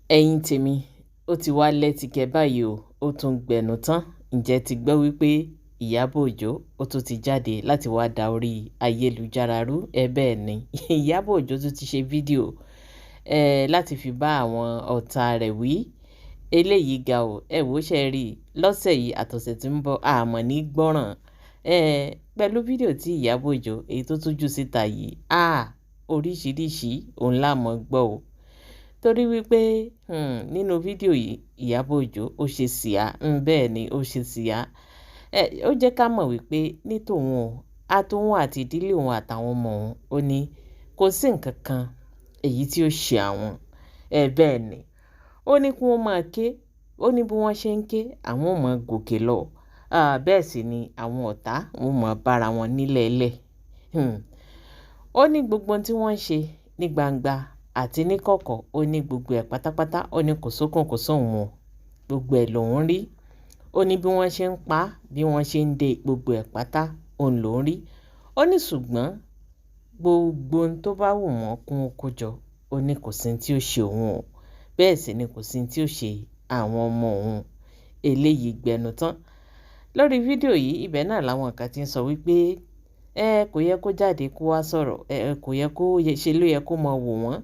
ẹ̀yin tèmi ó ti wá lẹ́tìkẹ́ báyìí ó tún gbẹ̀nù tán. Ǹjẹ́ ti gbọ́ wípé Ìyábọ̀ Òjó ó tún ti jáde láti wá da orí ayélujára rú? Bẹ́ẹ̀ ni Ìyábọ̀ Òjó tún ti ṣe fídíò láti fi bá àwọn ọ̀tá rẹ̀ wí. Eléyìí ga o, ẹ wò ó ṣe rí i lọ́sẹ̀ yìí àtọ̀sẹ̀ tí ń bọ̀ àmọ́ ní gbọ́ràn pẹ̀lú fídíò tí Ìyábọ̀ Òjó èyí tó tún jù síta yìí oríṣiríṣi òun la mọ̀ gbọ́ o. Torí wípé nínú fídíò yìí Ìyábọ̀ Òjó ó ṣe síyá, bẹ́ẹ̀ ni ó ṣe síyá. Ó jẹ́ ká mọ̀ wípé ní tòun o àtòun àti ìdílé òun àtàwọn ọmọ òun ó ní kò sí nǹkan kan èyí tí ó ṣe àwọn. Bẹ́ẹ̀ ni ó ní kí wọ́n máa ké, ó ní bí wọ́n ṣe ń ké àwọn ò mọ̀ gòkè lọ. Bẹ́ẹ̀ sì ni àwọn ọ̀tá wọn mọ̀ bára wọn nílẹ̀ẹ́lẹ̀. Ó ní gbogbo ohun tí wọ́n ń ṣe ní gbangba àti ní kọ̀kọ̀, ó ní gbogbo ẹ̀ pátápátá, ó ní kò sókun kò sóhun o, gbogbo ẹ̀ lòún rí. Ó ní bí wọ́n ṣe ń pa á, bí wọ́n ṣe ń dé gbogbo ẹ̀ pátá òun lòún rí. Ó ní ṣùgbọ́n gbogbo ohun tó bá wù wọ́n kún ó kó jọ, ó ní kò sí ohun tí ó ṣe òun o, bẹ́ẹ̀ sì ni kò sí ohun tí ó ṣe àwọn ọmọ òun. Eléyìí gbẹnu tán. Lórí fídíò yìí ibẹ̀ náà làwọn kan ti ń sọ wípé kò yẹ kó jáde kó wá sọ̀rọ̀, kò yẹ kó ṣe ló yẹ kó mọ wò wọ́n,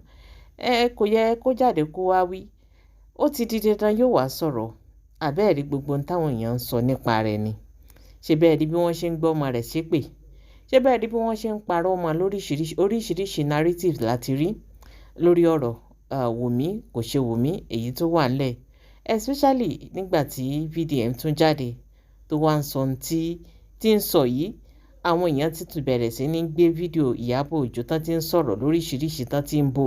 kò yẹ kó jáde kó wá wí. Ó ti di dandan yóò wá sọ̀rọ̀. Àbẹ́ẹ̀rí gbogbo ohun táwọn èèyàn ń sọ nípa rẹ̀ ni. Ṣé bẹ́ẹ̀ rí bí wọ́n ṣe ń gbọ́ ọmọ rẹ̀ ṣépè? Ṣé bẹ́ẹ̀ rí bí wọ́n ṣe ń parọ́ ọmọ oríṣiríṣi narratives láti rí lórí ọ̀rọ̀ Wùmí kò ṣe Wùmí èyí tó wà ńlẹ̀, especially nígbà tí VDM tún jáde tó wá ń sọ ohun tí ń sọ yìí. Àwọn èèyàn ti tún bẹ̀rẹ̀ sí ní gbé fídíò Ìyábọ̀ Òjó tán ti ń sọ̀rọ̀ lóríṣiríṣi tán ti ń bò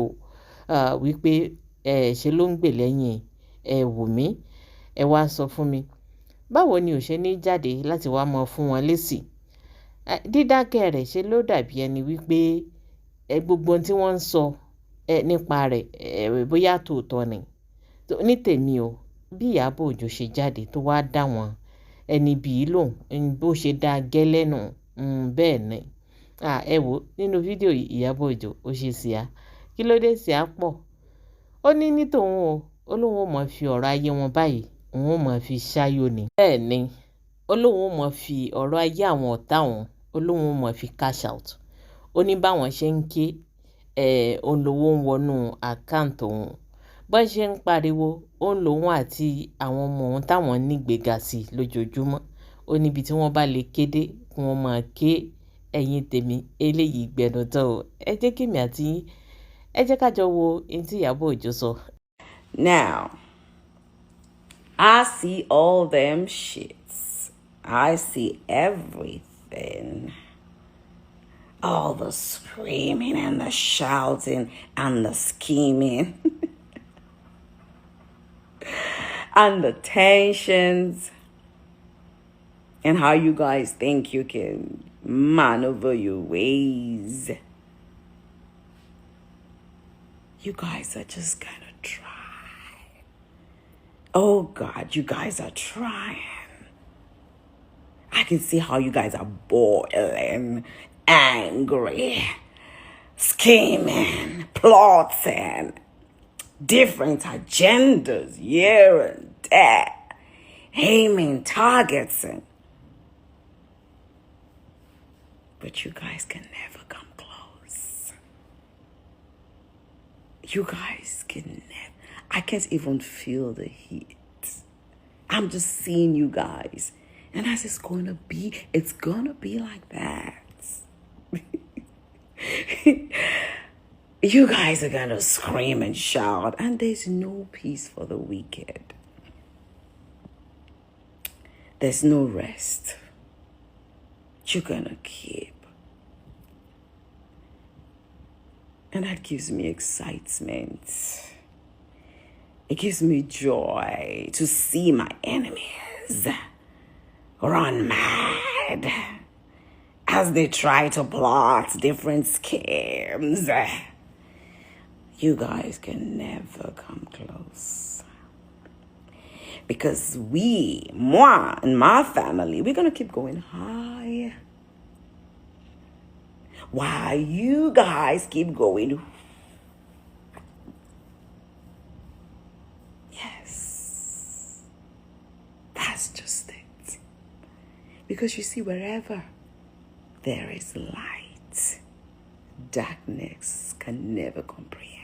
wípé ṣe ló ń gbè lẹ́yìn Wùmí. Ẹ wá sọ fún mi, báwo ni ò ṣe ní jáde láti wá mọ fún wọn lésì? Dídákẹ́ rẹ̀ ṣe ló dàbí ẹni wípé gbogbo ohun tí wọ́n ń sọ nípa rẹ̀ bóyá tòótọ́ ni. Ní tèmi o, bí Ìyábọ̀ Òjó ṣe jáde tó wá dá wọn ẹni bíi lòun bó ṣe dá gẹ́lẹ́ nù, bẹ́ẹ̀ ni. Ẹ wò nínú fídíò Ìyábọ̀ Òjó ó ṣe síyá. Kí ló dé síyá pọ̀? Ó ní ní tòun o, ó lóun ò mọ̀ fi ọ̀rọ̀ ayé wọn báyìí, òun ò mọ̀ fi ṣáyò ni. Bẹ́ẹ̀ ni ó lóun ò mọ̀ fi ọ̀rọ̀ ayé àwọn ọ̀tá òun, ó lóun ò mọ̀ fi cash out. Ó ní báwọn ṣe ń ké òun lówó ń wọnú àkáǹtì òun, bọ́n ṣe ń pariwo òun lòun àti àwọn ọmọ òun táwọn nígbèga sí lójoojúmọ́. Ó níbi tí wọ́n bá lè kéde kí wọ́n máa ké. Ẹ̀yin tèmi eléyìí gbẹnu tán o. Ẹ jẹ́ kí èmi àti yín ẹ jẹ́ ká jọ wo ohun tí Ìyábọ̀ Òjó sọ. Now, I see all them shits. I see everything. All the screaming and the shouting and the scheming. And the tensions. And how you guys think you can maneuver your ways. You guys are just gonna try. Oh God, you guys are trying. I can see how you guys are boiling, angry, scheming, plotting, different agendas here and there, aiming targets. But you guys can never come close. You guys can never. I can't even feel the heat. I'm just seeing you guys. And as it's going to be like that. You guys are going to scream and shout. And there's no peace for the wicked. There's no rest. You're going to keep. And that gives me excitement. It gives me joy to see my enemies run mad as they try to plot different schemes. You guys can never come close. Because moi and my family, we're going to keep going high. While you guys keep going. Yes. That's just it. Because you see, wherever there is light, darkness can never comprehend.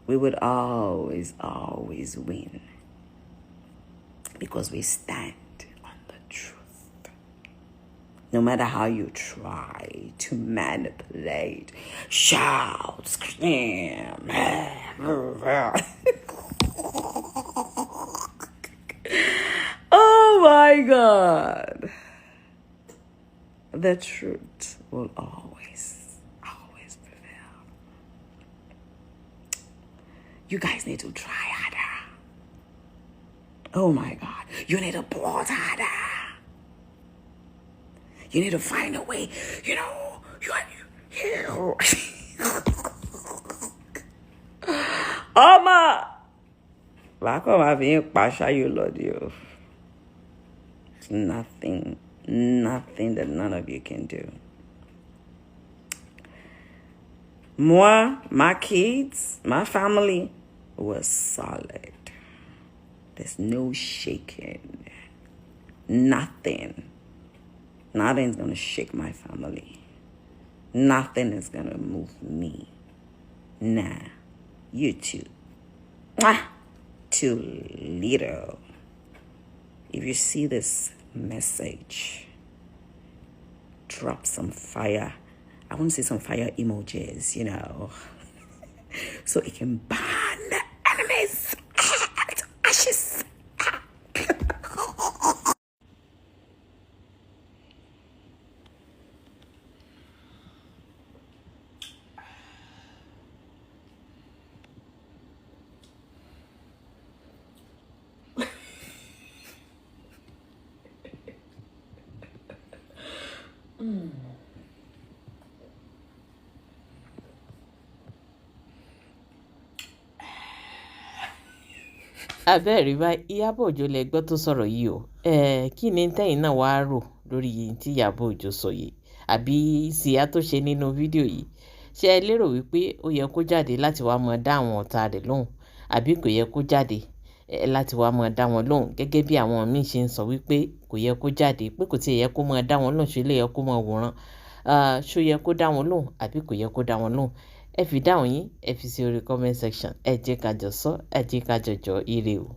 We would always win. Because we stand on the truth. No matter how you try to manipulate, shout, scream. Oh my God. The truth will always prevail. You guys need to try harder. Oh my God. You need to plot harder. You need to find a way, you Oma! Nothing that none of you can do. Moi, my kids, my family was solid. There's no shaking. Nothing's gonna shake my family. Nothing is gonna move me. Nah, you too. Too little. If you see this message, drop some fire. I want to see some fire emojis, so it can burn the enemies to ashes. abẹ́ẹ̀rí báyìí Iyabo Ojo lẹ gbọ́ tó sọ̀rọ̀ yìí o kí ni tẹ́yìn náà wàá rò lórí tí Iyabo Ojo sọ yìí àbí síyá tó ṣe nínú fídíò yìí ṣé ẹ lérò wípé ó yẹ kó jáde láti wá mọ dá àwọn ọ̀tá rẹ̀ lóhùn àbí kò yẹ kó jáde láti wá mọ dá wọn lóhùn gẹ́gẹ́ bí àwọn míì ṣe ń sọ wípé kò yẹ kó jáde pé kò tiẹ̀ yẹ kó mọ dá wọn lóhùn ṣe lè yẹ kó mọ wòran ṣó yẹ kó dá wọn lóhùn àbí kò yẹ kó dá wọn lóhùn ẹ fi dáhùn yín ẹ fi sí orí comment section ẹ jẹ́ ká jọ sọ ẹ jẹ́ ká jọ ire o.